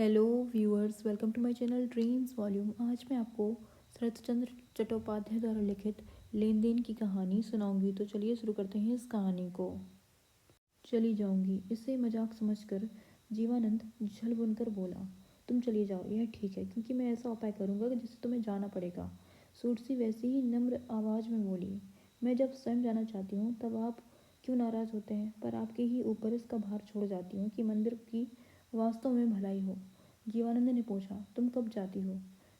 Hello viewers, welcome to my channel dreams volume. आज मैं आपको शरत चंद्र चट्टोपाध्याय द्वारा लिखित लेन देन की कहानी सुनाऊंगी। तो चलिए शुरू करते हैं इस कहानी को। चली जाऊंगी, इसे मजाक समझकर जीवानंद झल बुनकर बोला। तुम चली जाओ, यह ठीक है, क्योंकि मैं ऐसा उपाय करूंगा जिससे तुम्हें जाना पड़ेगा। सूरसी वैसे ही नम्र आवाज में बोली। मैं जब स्वयं जाना चाहती हूँ तब आप क्यों नाराज होते हैं, पर आपके ही ऊपर इसका भार छोड़ जाती हूँ कि मंदिर की वास्तव में भलाई हो। जीवानंद ने पूछा, तुम कब जाती हो?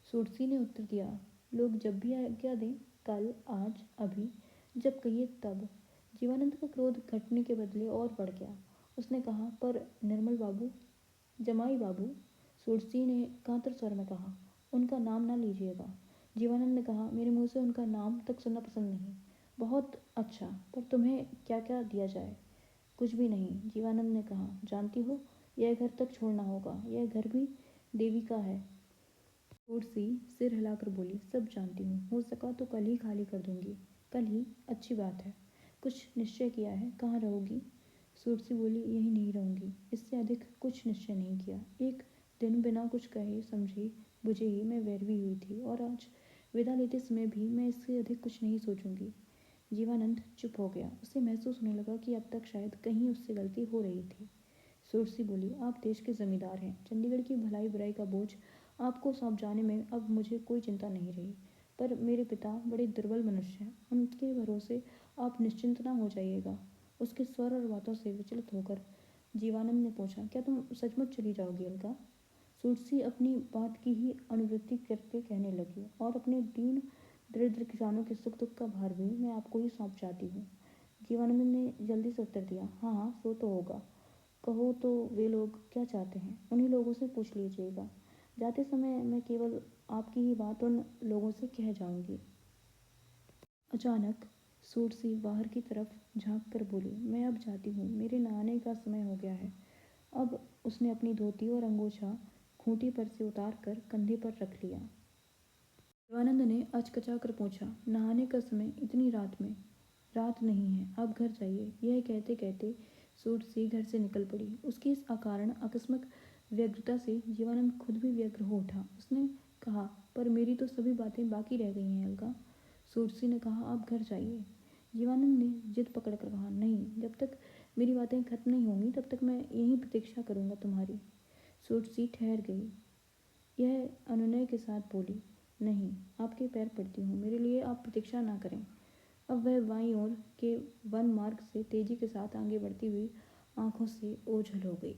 सूरसी ने उत्तर दिया, लोग जब भी आज्ञा दें, कल, आज, अभी, जब कहिए तब। जीवानंद का क्रोध घटने के बदले और बढ़ गया। उसने कहा, पर निर्मल बाबू, जमाई बाबू। सूरसी ने कातर स्वर में कहा, उनका नाम ना लीजिएगा। जीवानंद ने कहा, मेरे मुंह से उनका नाम तक सुनना पसंद नहीं। बहुत अच्छा, पर तुम्हें क्या क्या दिया जाए? कुछ भी नहीं, जीवानंद ने कहा। जानती हो, यह घर तक छोड़ना होगा, यह घर भी देवी का है। सूरसी सिर हिलाकर बोली, सब जानती हूँ, हो सका तो कल ही खाली कर दूंगी। कल ही? अच्छी बात है। कुछ निश्चय किया है? कहाँ रहोगी? सूरसी बोली, यही नहीं रहूंगी, इससे अधिक कुछ निश्चय नहीं किया। एक दिन बिना कुछ कहे समझे बुझे ही मैं वैरवी हुई थी, और आज विदा लेते समय भी मैं इससे अधिक कुछ नहीं सोचूंगी। जीवानंद चुप हो गया। उसे महसूस होने लगा कि अब तक शायद कहीं उससे गलती हो रही थी। सूरसी बोली, आप देश के जमींदार हैं, चंडीगढ़ की भलाई बुराई का बोझ आपको सौंप जाने में अब मुझे कोई चिंता नहीं रही। पर मेरे पिता बड़े दुर्बल मनुष्य हैं, उनके भरोसे आप निश्चिंत ना हो जाइएगा। उसके स्वर और बातों से विचलित होकर जीवानंद ने पूछा, क्या तुम सचमुच चली जाओगी अलका? सूरसी अपनी बात की ही अनुवृत्ति करके कहने लगी, और अपने दीन दरिद्र किसानों के सुख दुख का भार भी मैं आपको ही सौंप जाती हूँ। जीवानंद ने जल्दी से उत्तर दिया, हाँ हाँ, सो तो होगा। कहो तो वे लोग क्या चाहते हैं, उन्हीं लोगों से पूछ लीजिएगा। जाते समय मैं केवल आपकी ही बात उन लोगों से कह जाऊंगी। अचानक सूरसी बाहर की तरफ झांक कर बोली, मैं अब जाती हूँ, मेरे नहाने का समय हो गया है। अब उसने अपनी धोती और अंगोछा खूंटी पर से उतार कर कंधे पर रख लिया। शिवानंद ने अचकचा कर पूछा, नहाने का समय इतनी रात में? रात नहीं है, आप घर जाइए। यह कहते कहते सूरसी घर से निकल पड़ी। उसकी इस अकारण आकस्मिक व्यग्रता से जीवानंद खुद भी व्यग्र हो उठा। उसने कहा, पर मेरी तो सभी बातें बाकी रह गई हैं अलका। सूरसी ने कहा, आप घर जाइए। जीवानंद ने जिद पकड़कर कहा, नहीं, जब तक मेरी बातें खत्म नहीं होंगी तब तक मैं यहीं प्रतीक्षा करूंगा तुम्हारी। सूरसी ठहर गई। यह अनुनय के साथ बोली, नहीं, आपके पैर पड़ती हूँ, मेरे लिए आप प्रतीक्षा ना करें। अब वह बाईं ओर के वन मार्ग से तेजी के साथ आगे बढ़ती हुई आंखों से ओझल हो गई।